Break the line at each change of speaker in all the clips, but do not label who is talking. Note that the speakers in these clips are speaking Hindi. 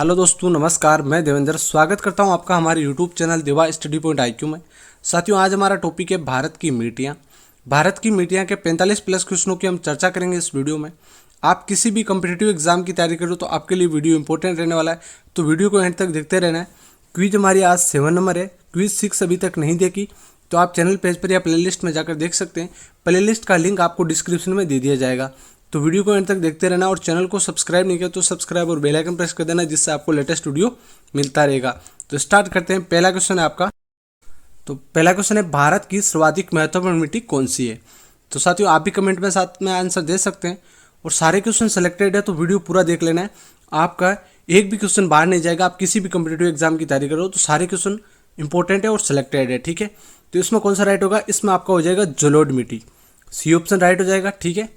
हेलो दोस्तों, नमस्कार। मैं देवेंद्र स्वागत करता हूं आपका हमारे यूट्यूब चैनल देवा स्टडी पॉइंट IQ में। साथियों, आज हमारा टॉपिक है भारत की मिट्टियां। भारत की मिट्टियां के 45 प्लस क्वेश्चनों की हम चर्चा करेंगे इस वीडियो में। आप किसी भी कम्पिटिटिव एग्जाम की तैयारी करो तो आपके लिए वीडियो इंपॉर्टेंट रहने वाला है, तो वीडियो को एंड तक देखते रहना है। क्विज हमारी आज 7 नंबर है। क्विज 6 अभी तक नहीं देखी तो आप चैनल पेज पर या प्लेलिस्ट में जाकर देख सकते हैं। प्लेलिस्ट का लिंक आपको डिस्क्रिप्शन में दे दिया जाएगा, तो वीडियो को एंड तक देखते रहना। और चैनल को सब्सक्राइब नहीं किया तो सब्सक्राइब और बेल आइकन प्रेस कर देना, जिससे आपको लेटेस्ट वीडियो मिलता रहेगा। तो स्टार्ट करते हैं। पहला क्वेश्चन है आपका। तो पहला क्वेश्चन है, भारत की सर्वाधिक महत्वपूर्ण मिट्टी कौन सी है। तो साथियों, आप भी कमेंट में साथ में आंसर दे सकते हैं। और सारे क्वेश्चन सेलेक्टेड है तो वीडियो पूरा देख लेना है। आपका एक भी क्वेश्चन बाहर नहीं जाएगा। आप किसी भी कम्पिटिटिव एग्जाम की तैयारी करो तो सारे क्वेश्चन इंपॉर्टेंट है और सिलेक्टेड है, ठीक है। तो इसमें कौन सा राइट होगा, इसमें आपका हो जाएगा जलोढ़ मिट्टी, सी ऑप्शन राइट हो जाएगा, ठीक है।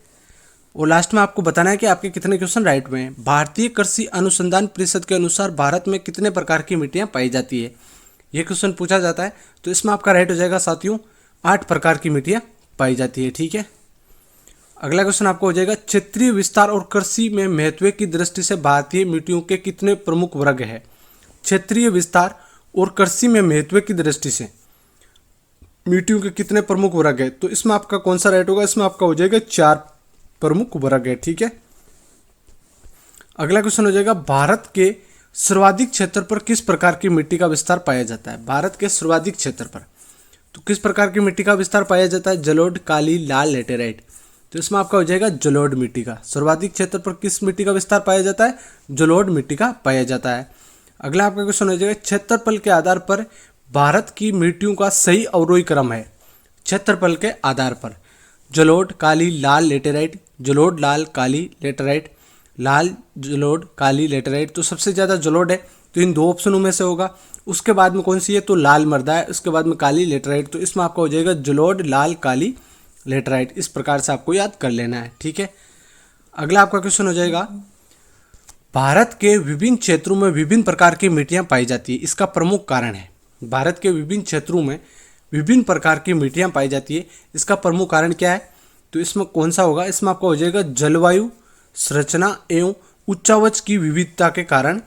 और लास्ट में आपको बताना है कि आपके कितने क्वेश्चन राइट में हैं। भारतीय कृषि अनुसंधान परिषद के अनुसार भारत में कितने प्रकार की मिट्टियां पाई जाती है, ये क्वेश्चन पूछा जाता है। तो इसमें आपका राइट हो जाएगा साथियों, 8 प्रकार की मिट्टियां पाई जाती है, ठीक है। अगला क्वेश्चन आपको हो जाएगा, क्षेत्रीय विस्तार और कृषि में महत्व की दृष्टि से भारतीय मिट्टियों के कितने प्रमुख वर्ग है। क्षेत्रीय विस्तार और कृषि में महत्व की दृष्टि से मिट्टियों के कितने प्रमुख वर्ग है। तो इसमें आपका कौन सा राइट होगा, इसमें आपका हो जाएगा 4 प्रमुख वर्ग है, ठीक है। अगला क्वेश्चन हो जाएगा, भारत के सर्वाधिक क्षेत्र पर किस प्रकार की मिट्टी का विस्तार पाया जाता है। भारत के सर्वाधिक क्षेत्र पर तो किस प्रकार की मिट्टी का विस्तार पाया जाता है, जलोढ़, काली, लाल, लेटेराइट। तो इसमें आपका हो जाएगा जलोढ़ मिट्टी का। सर्वाधिक क्षेत्र पर किस मिट्टी का विस्तार पाया जाता है, जलोढ़ मिट्टी का पाया जाता है। अगला आपका क्वेश्चन हो जाएगा, क्षेत्रफल के आधार पर भारत की मिट्टियों का सही अवरोही क्रम है। क्षेत्रफल के आधार पर जलोढ़, काली, लाल, लेटेराइट, जलोढ़, लाल, काली, लेटेराइट, लाल, जलोढ़, काली, लेटेराइट। तो सबसे ज़्यादा जलोढ़ है, तो इन 2 ऑप्शनों में से होगा। उसके बाद में कौन सी है, तो लाल मृदा है। उसके बाद में काली, लेटेराइट। तो इसमें आपका हो जाएगा जलोढ़, लाल, काली, लेटेराइट। इस प्रकार से आपको याद कर लेना है, ठीक है। अगला आपका क्वेश्चन हो जाएगा, भारत के विभिन्न क्षेत्रों में विभिन्न प्रकार की मिट्टियाँ पाई जाती है, इसका प्रमुख कारण है। भारत के विभिन्न क्षेत्रों में विभिन्न प्रकार की मिट्टियाँ पाई जाती है, इसका प्रमुख कारण क्या है। तो इसमें कौन सा होगा, इसमें आपका हो जाएगा जलवायु, संरचना एवं उच्चावच की विविधता के कारण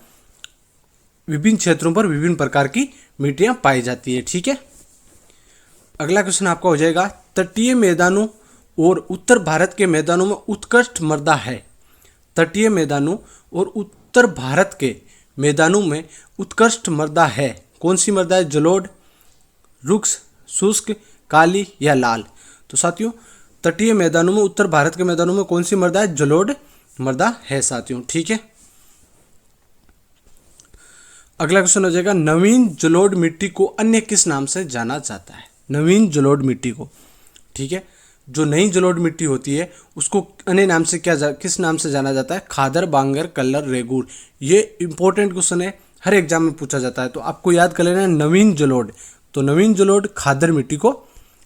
विभिन्न क्षेत्रों पर विभिन्न प्रकार की मिट्टियाँ पाई जाती है, ठीक है। अगला क्वेश्चन आपका हो जाएगा, तटीय मैदानों और उत्तर भारत के मैदानों में उत्कृष्ट मृदा है। तटीय मैदानों और उत्तर भारत के मैदानों में उत्कृष्ट मृदा है, कौन सी मृदा है, जलोढ़, रुक्ष, शुष्क, काली या लाल। तो साथियों, तटीय मैदानों में उत्तर भारत के मैदानों में कौन सी मृदा है, जलोढ़ मृदा है साथियों, ठीक है। अगला क्वेश्चन हो जाएगा, नवीन जलोढ़ मिट्टी को अन्य किस नाम से जाना जाता है। नवीन जलोढ़ मिट्टी को, ठीक है, जो नई जलोढ़ मिट्टी होती है उसको अन्य नाम से किस नाम से जाना जाता है, खादर, बांगर, कल्लर, रेगूर। ये इंपॉर्टेंट क्वेश्चन है, हर एग्जाम में पूछा जाता है, तो आपको याद कर लेना है नवीन जलोढ़। तो नवीन जलोढ़ खादर मिट्टी को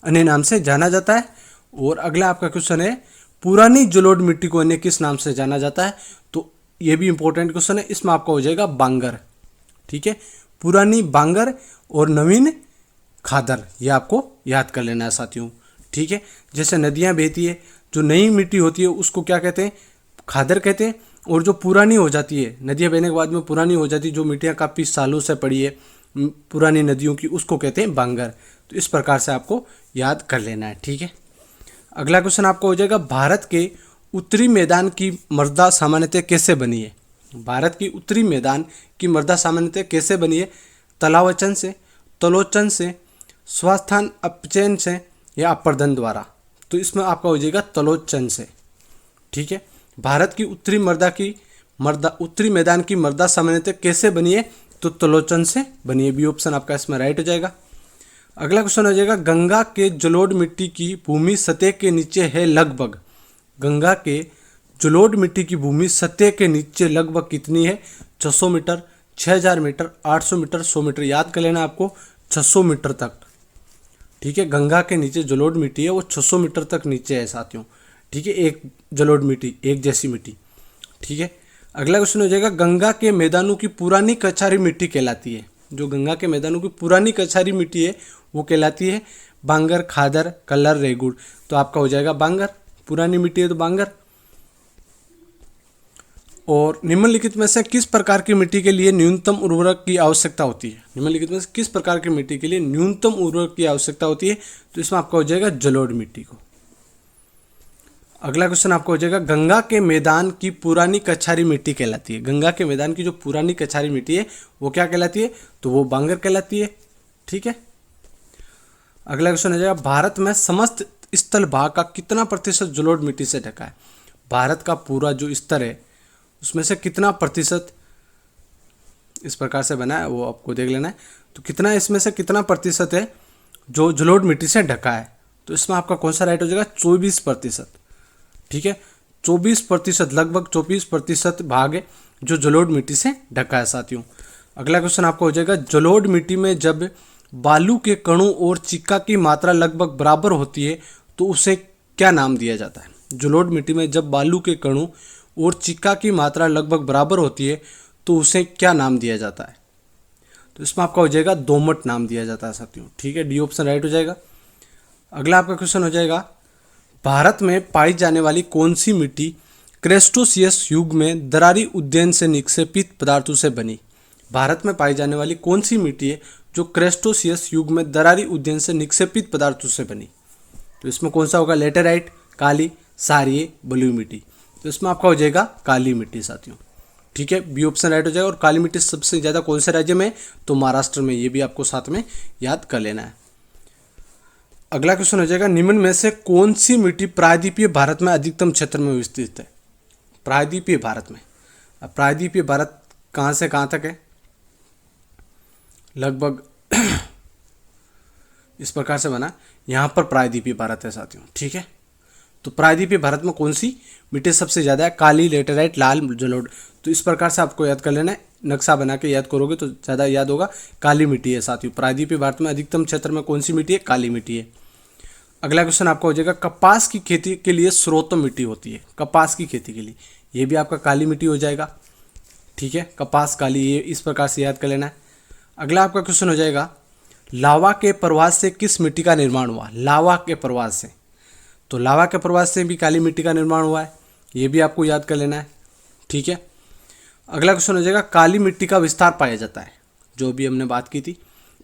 अन्य नाम से जाना जाता है। और अगला आपका क्वेश्चन है, पुरानी जलोढ़ मिट्टी को अन्य किस नाम से जाना जाता है। तो ये भी इंपॉर्टेंट क्वेश्चन है, इसमें आपका हो जाएगा बांगर, ठीक है। पुरानी बांगर और नवीन खादर, ये आपको याद कर लेना है साथियों, ठीक है। जैसे नदियाँ बहती है, जो नई मिट्टी होती है उसको क्या कहते हैं, खादर कहते हैं। और जो पुरानी हो जाती है, नदियाँ बहने के बाद में पुरानी हो जाती है, जो मिट्टियाँ काफ़ी सालों से पड़ी है पुरानी नदियों की, उसको कहते हैं बांगर। तो इस प्रकार से आपको याद कर लेना है, ठीक है। अगला क्वेश्चन आपको हो जाएगा, भारत के उत्तरी मैदान की मृदा सामान्यतः कैसे बनी है। भारत की उत्तरी मैदान की मृदा सामान्यतः कैसे बनी है, तलावचन से, तलोचन से, स्वास्थान अपचयन से या अपर्दन द्वारा। तो इसमें आपका हो जाएगा तलोचन से, ठीक है। भारत की उत्तरी मैदान की मृदा सामान्यतः कैसे बनी है, तो तलोचन से बनी है। बी ऑप्शन आपका इसमें राइट हो जाएगा। अगला क्वेश्चन हो जाएगा, गंगा के जलोढ़ मिट्टी की भूमि सतह के नीचे है लगभग। गंगा के जलोढ़ मिट्टी की भूमि सतह के नीचे लगभग कितनी है, 600 मीटर, 6000 मीटर, 800 मीटर, 100 मीटर। याद कर लेना आपको 600 मीटर तक, ठीक है। गंगा के नीचे जलोढ़ मिट्टी है वो 600 मीटर तक नीचे है साथियों, ठीक है। एक जलोढ़ मिट्टी, एक जैसी मिट्टी, ठीक है। अगला क्वेश्चन हो जाएगा, गंगा के मैदानों की पुरानी कछारी मिट्टी कहलाती है। जो गंगा के मैदानों की पुरानी कछारी मिट्टी है वो कहलाती है बांगर, खादर, कल्लर, रेगुड़। तो आपका हो जाएगा बांगर, पुरानी मिट्टी है तो बांगर। और निम्नलिखित में से किस प्रकार की मिट्टी के लिए न्यूनतम उर्वरक की आवश्यकता होती है? निम्नलिखित में से किस प्रकार की मिट्टी के लिए न्यूनतम उर्वरक की आवश्यकता होती है? तो इसमें आपका हो जाएगा जलोढ़ मिट्टी को। अगला क्वेश्चन आपका हो जाएगा गंगा के मैदान की पुरानी कछारी मिट्टी कहलाती है। गंगा के मैदान की जो पुरानी कछारी मिट्टी है वो क्या कहलाती है? तो वो बांगर कहलाती है। ठीक है। अगला क्वेश्चन हो जाएगा भारत में समस्त स्थल भाग का कितना प्रतिशत जलोढ़ मिट्टी से ढका है? भारत का पूरा जो स्तर है उसमें से कितना प्रतिशत इस प्रकार से बना है वो आपको देख लेना है। तो कितना इसमें से कितना प्रतिशत है जो जलोढ़ मिट्टी से ढका है? तो इसमें आपका कौन सा राइट हो जाएगा? 24%। ठीक है, 24%, लगभग 24% भाग है जो जलोढ़ मिट्टी से ढका है साथियों। अगला क्वेश्चन आपका हो जाएगा जलोढ़ मिट्टी में जब बालू के कणों और चिक्का की मात्रा लगभग बराबर होती है तो उसे क्या नाम दिया जाता है? जलोढ़ मिट्टी में जब बालू के कणों और चिक्का की मात्रा लगभग बराबर होती है तो उसे क्या नाम दिया जाता है? तो इसमें आपका हो जाएगा दोमट नाम दिया जाता है साथियों। ठीक है, डी ऑप्शन राइट हो जाएगा। अगला आपका क्वेश्चन हो जाएगा भारत में पाई जाने वाली कौन सी मिट्टी क्रेस्टोसियस युग में दरारी उद्यान से निक्षेपित पदार्थों से बनी? भारत में पाई जाने वाली कौन सी मिट्टी है जो क्रेस्टोसियस युग में दरारी उद्यान से निक्षेपित पदार्थों से बनी? तो इसमें कौन सा होगा? लेटेराइट, काली, क्षारीय, बलुई मिट्टी। तो इसमें आपका हो जाएगा काली मिट्टी साथियों। ठीक है, बी ऑप्शन राइट हो जाएगा। और काली मिट्टी सबसे ज़्यादा कौन से राज्य में? तो महाराष्ट्र में। ये भी आपको साथ में याद कर लेना है। अगला क्वेश्चन हो जाएगा निम्न में से कौन सी मिट्टी प्रायद्वीपीय भारत में अधिकतम क्षेत्र में विस्तृत है? प्रायद्वीपीय भारत में। अब प्रायद्वीपीय भारत कहाँ से कहाँ तक है? लगभग इस प्रकार से बना, यहाँ पर प्रायद्वीपीय भारत है साथियों। ठीक है, तो प्रायद्वीपीय भारत में कौन सी मिट्टी सबसे ज़्यादा है? काली, लेटेराइट, लाल, जलोढ़। तो इस प्रकार से आपको याद कर लेना है, नक्शा बना के याद करोगे तो ज़्यादा याद होगा। काली मिट्टी है साथियों। प्रायद्वीपीय भारत में अधिकतम क्षेत्र में कौन सी मिट्टी है? काली मिट्टी है। अगला क्वेश्चन आपका हो जाएगा कपास की खेती के लिए सर्वोत्तम मिट्टी होती है? कपास की खेती के लिए ये भी आपका काली मिट्टी हो जाएगा। ठीक है, कपास, काली, ये इस प्रकार से याद कर लेना है। अगला आपका क्वेश्चन हो जाएगा लावा के प्रवास से किस मिट्टी का निर्माण हुआ? लावा के प्रवास से, तो लावा के प्रवास से भी काली मिट्टी का निर्माण हुआ है, ये भी आपको याद कर लेना है। ठीक है, अगला क्वेश्चन हो जाएगा काली मिट्टी का विस्तार पाया जाता है, जो भी हमने बात की थी,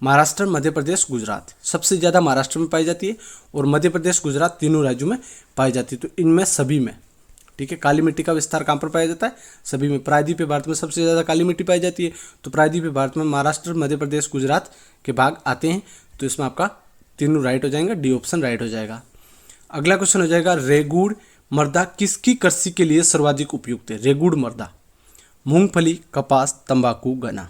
महाराष्ट्र, मध्य प्रदेश, गुजरात। सबसे ज़्यादा महाराष्ट्र में पाई जाती है और मध्य प्रदेश, गुजरात तीनों राज्यों में पाई जाती है। तो इनमें सभी में, ठीक है, काली मिट्टी का विस्तार कहाँ पर पाया जाता है? सभी में। प्रायद्वीपीय भारत में सबसे ज़्यादा काली मिट्टी पाई जाती है, तो प्रायद्वीपीय भारत में महाराष्ट्र, मध्य प्रदेश, गुजरात के भाग आते हैं। तो इसमें आपका तीनों राइट हो जाएंगे, डी ऑप्शन राइट हो जाएगा। अगला क्वेश्चन हो जाएगा रेगुड़ मृदा किसकी कृषि के लिए सर्वाधिक उपयुक्त है? रेगुड़ मृदा, मूंगफली, कपास, तंबाकू, गन्ना।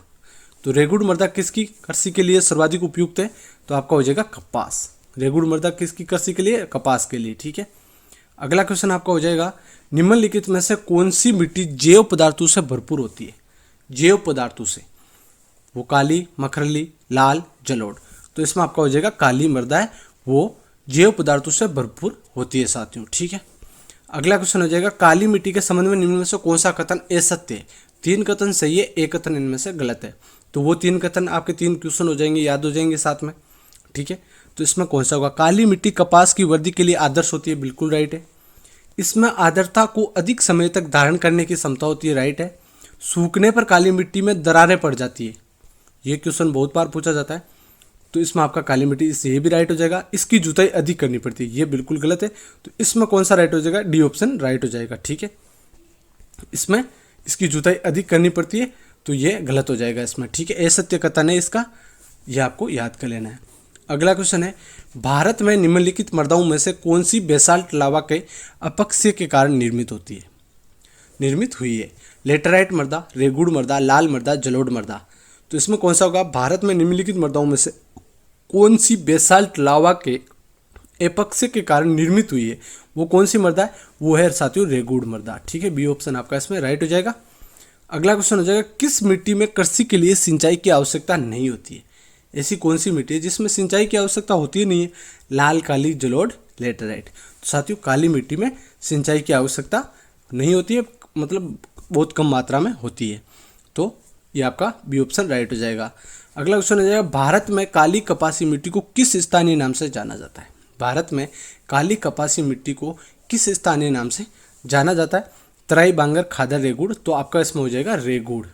तो रेगुड़ मृदा किसकी कृषि के लिए सर्वाधिक उपयुक्त है? तो आपका हो जाएगा कपास। रेगुड़ मृदा किसकी कृषि के लिए? कपास के लिए। ठीक है, अगला क्वेश्चन आपका हो जाएगा निम्नलिखित में से कौन सी मिट्टी जैव पदार्थों से भरपूर होती है? जैव पदार्थों से, वो काली, मखरली, लाल, जलोढ़। तो इसमें आपका हो जाएगा काली मृदा है, वो जैव पदार्थों से भरपूर होती है साथियों। ठीक है, अगला क्वेश्चन हो जाएगा काली मिट्टी के संबंध में निम्न में से कौन सा कथन असत्य है? 3 कथन सही है, एक कथन इनमें से गलत है। तो वो 3 कथन आपके 3 क्वेश्चन हो जाएंगे, याद हो जाएंगे साथ में। ठीक है, तो इसमें कौन सा होगा? काली मिट्टी कपास की वृद्धि के लिए आदर्श होती है, बिल्कुल राइट है। इसमें आर्द्रता को अधिक समय तक धारण करने की क्षमता होती है, राइट है। सूखने पर काली मिट्टी में दरारें पड़ जाती है, ये क्वेश्चन बहुत बार पूछा जाता है। तो इसमें आपका काली मिट्टी, इससे ये भी राइट हो जाएगा। इसकी जुताई अधिक करनी पड़ती है, ये बिल्कुल गलत है। तो इसमें कौन सा राइट हो जाएगा? डी ऑप्शन राइट हो जाएगा। ठीक है, इसमें इसकी जुताई अधिक करनी पड़ती है, तो ये गलत हो जाएगा इसमें। ठीक है, असत्य कथन है इसका, यह आपको याद कर लेना है। अगला क्वेश्चन है भारत में निम्नलिखित मृदाओं में से कौन सी बेसाल्ट लावा के अपक्षय के कारण निर्मित हुई है? लेटेराइट मृदा, रेगुड़ मृदा, लाल मृदा, जलोढ़ मृदा। तो इसमें कौन सा होगा? भारत में निम्नलिखित मृदाओं में से कौन सी बेसाल्ट लावा के अपक्षय के कारण निर्मित हुई है? वो कौन सी मृदा है? वो है साथियों रेगुड़ मृदा। ठीक है, बी ऑप्शन आपका इसमें राइट हो जाएगा। अगला क्वेश्चन हो जाएगा किस मिट्टी में कृषि के लिए सिंचाई की आवश्यकता नहीं होती है? ऐसी कौन सी मिट्टी है जिसमें सिंचाई की आवश्यकता होती नहीं है? लाल, काली, जलोढ़, लेटेराइट। तो साथियों काली मिट्टी में सिंचाई की आवश्यकता नहीं होती है, मतलब बहुत कम मात्रा में होती है। तो ये आपका बी ऑप्शन राइट हो जाएगा। अगला क्वेश्चन हो जाएगा भारत में काली कपासी मिट्टी को किस स्थानीय नाम से जाना जाता है? भारत में काली कपासी मिट्टी को किस स्थानीय नाम से जाना जाता है? तराई बांगर खादर रेगुड़, तो आपका इसमें हो जाएगा रेगुड़।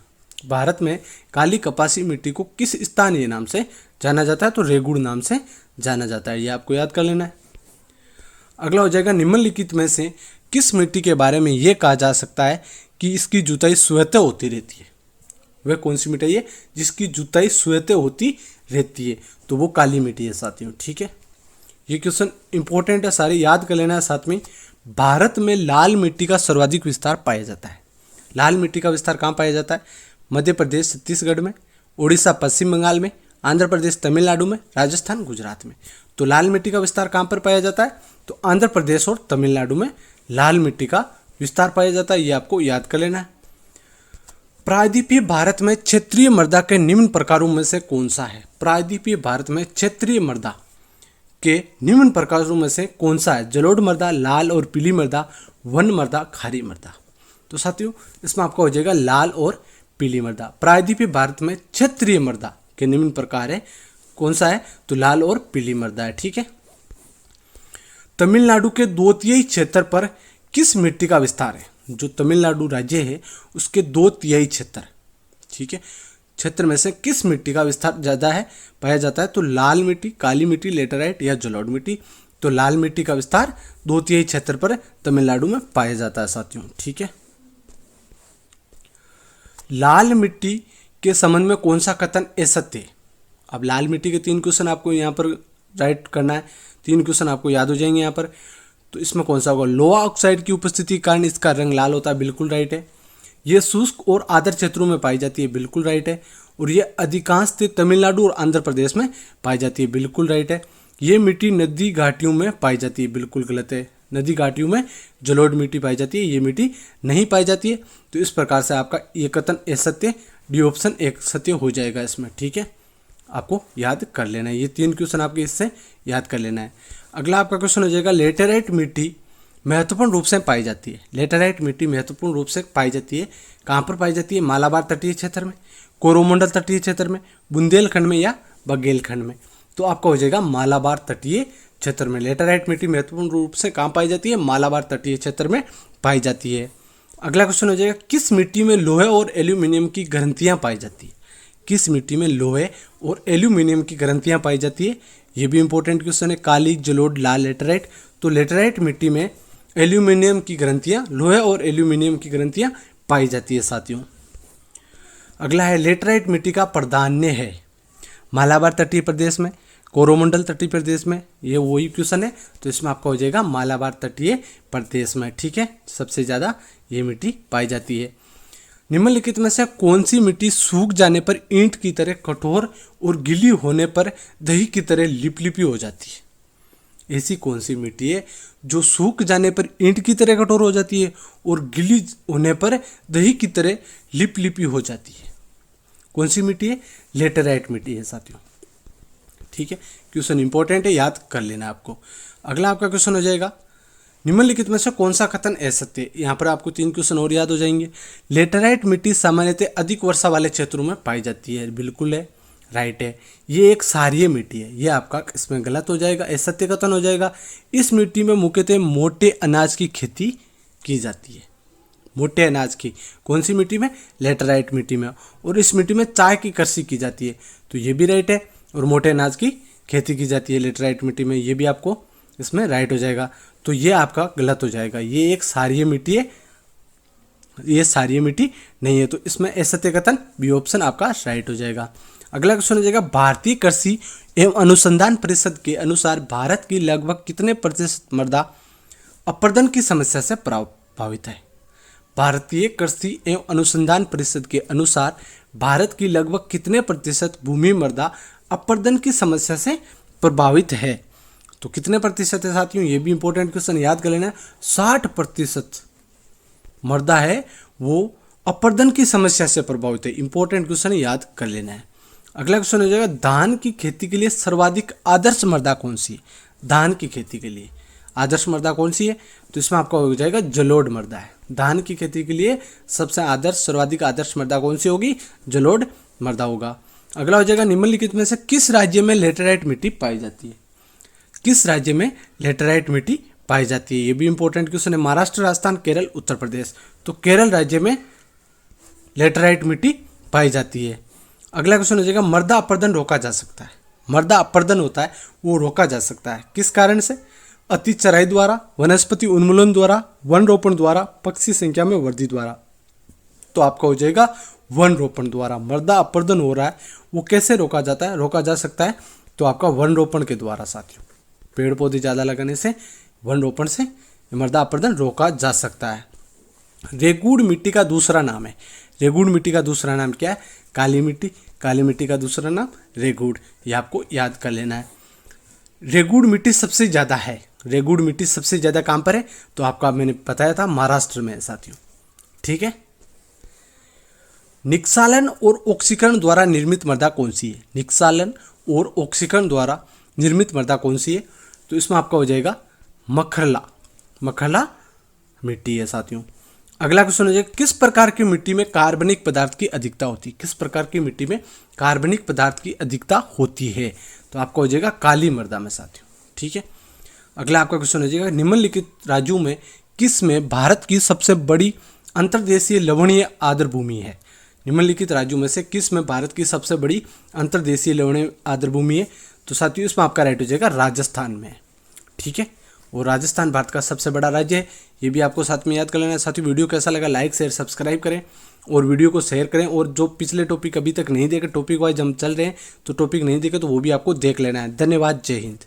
भारत में काली कपासी मिट्टी को किस स्थानीय नाम से जाना जाता है? तो रेगुड़ नाम से जाना जाता है, ये आपको याद कर लेना है। अगला हो जाएगा निम्नलिखित में से किस मिट्टी के बारे में ये कहा जा सकता है कि इसकी जुताई स्वतः होती रहती है? वह कौन सी मिट्टी है जिसकी जुताई स्वतः होती रहती है? तो वो काली मिट्टी है साथियों, ठीक है। ये क्वेश्चन इंपॉर्टेंट है, सारे याद कर लेना है। साथ में भारत में लाल मिट्टी का सर्वाधिक विस्तार पाया जाता है। लाल मिट्टी का विस्तार कहाँ पाया जाता है? मध्य प्रदेश छत्तीसगढ़ में, उड़ीसा पश्चिम बंगाल में, आंध्र प्रदेश तमिलनाडु में, राजस्थान गुजरात में। तो लाल मिट्टी का विस्तार कहाँ पर पाया जाता है? तो आंध्र प्रदेश और तमिलनाडु में लाल मिट्टी का विस्तार पाया जाता है, ये आपको याद कर लेना है। प्रायद्वीपीय भारत में क्षेत्रीय मृदा के निम्न प्रकारों में से कौन सा है? प्रायद्वीपीय भारत में क्षेत्रीय मृदा के निम्न प्रकारों में से कौन सा है? जलोढ़ मृदा, लाल और पीली मृदा, वन मृदा, खारी मृदा। तो साथियों इसमें आपका हो जाएगा लाल और पीली मृदा। प्रायद्वीपीय भारत में क्षेत्रीय मृदा के निम्न प्रकार है, कौन सा है? तो लाल और पीली मृदा है, ठीक है। तमिलनाडु के 2/3 क्षेत्र पर किस मिट्टी का विस्तार है? जो तमिलनाडु राज्य है उसके 2/3 क्षेत्र, ठीक है, क्षेत्र में से किस मिट्टी का विस्तार ज़्यादा है पाया जाता है? तो लाल मिट्टी, काली मिट्टी, लेटेराइट या जलोढ़ मिट्टी। तो लाल मिट्टी का विस्तार 2/3 क्षेत्र पर तमिलनाडु में पाया जाता है साथियों, ठीक है। लाल मिट्टी के संबंध में कौन सा कथन असत्य है? अब लाल मिट्टी के 3 क्वेश्चन आपको यहाँ पर राइट करना है, 3 क्वेश्चन आपको याद हो जाएंगे यहाँ पर। तो इसमें कौन सा होगा? लोहा ऑक्साइड की उपस्थिति के कारण इसका रंग लाल होता है, बिल्कुल राइट है। ये शुष्क और आर्द्र क्षेत्रों में पाई जाती है, बिल्कुल राइट है। और ये अधिकांशतः तमिलनाडु और आंध्र प्रदेश में पाई जाती है, बिल्कुल राइट है। ये मिट्टी नदी घाटियों में पाई जाती है, बिल्कुल गलत है। नदी घाटियों में जलोढ़ मिट्टी पाई जाती है, ये मिट्टी नहीं पाई जाती है। तो इस प्रकार से आपका ये कथन असत्य, डी ऑप्शन एक सत्य हो जाएगा इसमें, ठीक है। आपको याद कर लेना है, ये 3 क्वेश्चन आपके इससे याद कर लेना है। अगला आपका क्वेश्चन हो जाएगा लेटेराइट मिट्टी महत्वपूर्ण रूप से पाई जाती है। लेटेराइट मिट्टी महत्वपूर्ण रूप से पाई जाती है, कहाँ पर पाई जाती है? मालाबार तटीय क्षेत्र में, कोरोमंडल तटीय क्षेत्र में, बुंदेलखंड में या बघेलखंड में। तो आपका हो जाएगा मालाबार तटीय क्षेत्र में। लेटेराइट मिट्टी महत्वपूर्ण रूप से कहाँ पाई जाती है? मालाबार तटीय क्षेत्र में पाई जाती है। अगला क्वेश्चन हो जाएगा किस मिट्टी में लोहे और एल्यूमिनियम की ग्रंथियाँ पाई जाती है? किस मिट्टी में लोहे और एल्यूमिनियम की ग्रंथियाँ पाई जाती है? ये भी इंपॉर्टेंट क्वेश्चन है। काली, जलोढ़, लाल, लेटेराइट। तो लेटेराइट मिट्टी में एल्यूमिनियम की ग्रंथियाँ, लोहे और एल्यूमिनियम की ग्रंथियाँ पाई जाती है साथियों। अगला है लेटेराइट मिट्टी का प्राधान्य है मालाबार तटीय प्रदेश में, कोरोमंडल तटीय प्रदेश में। ये वही क्वेश्चन है, तो इसमें आपका हो जाएगा मालाबार तटीय प्रदेश में, ठीक है। सबसे ज़्यादा ये मिट्टी पाई जाती है। निम्नलिखित में से कौन सी मिट्टी सूख जाने पर ईंट की तरह कठोर और गीली होने पर दही की तरह लिपलिपी हो जाती है? ऐसी कौन सी मिट्टी है जो सूख जाने पर ईंट की तरह कठोर हो जाती है और गीली होने पर दही की तरह लिपलिपी हो जाती है? कौन सी मिट्टी है? लेटेराइट मिट्टी है साथियों, ठीक है। क्वेश्चन इंपॉर्टेंट है, याद कर लेना आपको। अगला आपका क्वेश्चन हो जाएगा निम्नलिखित में से कौन सा कथन असत्य है? यहाँ पर आपको 3 क्वेश्चन और याद हो जाएंगे। लेटेराइट मिट्टी सामान्यतः अधिक वर्षा वाले क्षेत्रों में पाई जाती है, बिल्कुल है, राइट है। ये एक क्षारीय मिट्टी है, ये आपका इसमें गलत हो जाएगा, असत्य कथन हो जाएगा। इस मिट्टी में मुख्यतः मोटे अनाज की खेती की जाती है। मोटे अनाज की कौन सी मिट्टी में? लेटेराइट मिट्टी में। और इस मिट्टी में चाय की कृषि की जाती है, तो ये भी राइट है। और मोटे अनाज की खेती की जाती है लेटेराइट मिट्टी में, ये भी आपको इसमें राइट हो जाएगा। तो ये आपका गलत हो जाएगा, ये एक क्षारीय मिट्टी है, ये क्षारीय मिट्टी नहीं है। तो इसमें असत्य कथन बी ऑप्शन आपका राइट हो जाएगा। अगला क्वेश्चन हो जाएगा भारतीय कृषि एवं अनुसंधान परिषद के अनुसार भारत की लगभग कितने प्रतिशत मृदा अपरदन की समस्या से प्रभावित है? भारतीय कृषि एवं अनुसंधान परिषद के अनुसार भारत की लगभग कितने प्रतिशत भूमि मृदा अपरदन की समस्या से प्रभावित है? तो कितने प्रतिशत है साथियों? ये भी इंपॉर्टेंट क्वेश्चन, याद कर लेना। 60% मृदा है वो अपरदन की समस्या से प्रभावित है। इंपॉर्टेंट क्वेश्चन याद कर लेना है। अगला क्वेश्चन हो जाएगा धान की खेती के लिए सर्वाधिक आदर्श मृदा कौन सी है? धान की खेती के लिए आदर्श मृदा कौन सी है? तो इसमें आपका हो जाएगा जलोढ़ मृदा है। धान की खेती के लिए सबसे आदर्श, सर्वाधिक आदर्श मृदा कौन सी होगी? जलोढ़ मृदा होगा। अगला हो जाएगा निम्नलिखित में से किस राज्य में लेटेराइट मिट्टी पाई जाती है? किस राज्य में लेटेराइट मिट्टी पाई जाती है। ये भी इंपॉर्टेंट क्वेश्चन है। महाराष्ट्र, राजस्थान, केरल, उत्तर प्रदेश। तो केरल राज्य में लेटराइट मिट्टी पाई जाती है। अगला क्वेश्चन हो जाएगा मृदा अपरदन रोका जा सकता है। मृदा अपरदन होता है वो रोका जा सकता है किस कारण से? अति चराई द्वारा, वनस्पति उन्मूलन द्वारा, वन रोपण द्वारा, पक्षी संख्या में वृद्धि द्वारा। तो आपका हो जाएगा वन रोपण द्वारा। मृदा अपरदन हो रहा है वो कैसे रोका जाता है, रोका जा सकता है? तो आपका वन रोपण के द्वारा साथियों। पेड़ पौधे ज़्यादा लगाने से, वन रोपण से मृदा अपरदन रोका जा सकता है। रेगुड़ मिट्टी का दूसरा नाम है। रेगुड़ मिट्टी का दूसरा नाम क्या है? काली मिट्टी। काली मिट्टी का दूसरा नाम रेगुड़। ये आपको याद कर लेना है। रेगुड़ मिट्टी सबसे ज़्यादा है। रेगुड़ मिट्टी सबसे ज़्यादा कहाँ पर है? तो आपका मैंने बताया था महाराष्ट्र में है साथियों। ठीक है। निक्षालन और ऑक्सीकरण द्वारा निर्मित मृदा कौन सी है? निक्षालन और ऑक्सीकरण द्वारा निर्मित मृदा कौन सी है? तो इसमें आपका हो जाएगा मखरला। मखरला मिट्टी है साथियों। अगला क्वेश्चन हो जाएगा किस प्रकार की मिट्टी में कार्बनिक पदार्थ की अधिकता होती है? किस प्रकार की मिट्टी में कार्बनिक पदार्थ की अधिकता होती है? तो आपका हो जाएगा काली मृदा में साथियों। ठीक है। अगला आपका क्वेश्चन हो जाएगा निम्नलिखित राज्यों में किस में भारत की सबसे बड़ी अंतर्देशीय लवणीय आर्द्र भूमि है? निम्नलिखित राज्यों में से किस में भारत की सबसे बड़ी अंतर्देशीय लवणीय आर्द्र भूमि है? तो साथियों इसमें आपका राइट हो जाएगा राजस्थान में। ठीक है। और राजस्थान भारत का सबसे बड़ा राज्य है। ये भी आपको साथ में याद कर लेना है। साथियों वीडियो कैसा लगा लाइक शेयर सब्सक्राइब करें और वीडियो को शेयर करें। और जो पिछले टॉपिक अभी तक नहीं देखे, टॉपिक वाइज हम चल रहे हैं, तो टॉपिक नहीं देखे तो वो भी आपको देख लेना है। धन्यवाद। जय हिंद।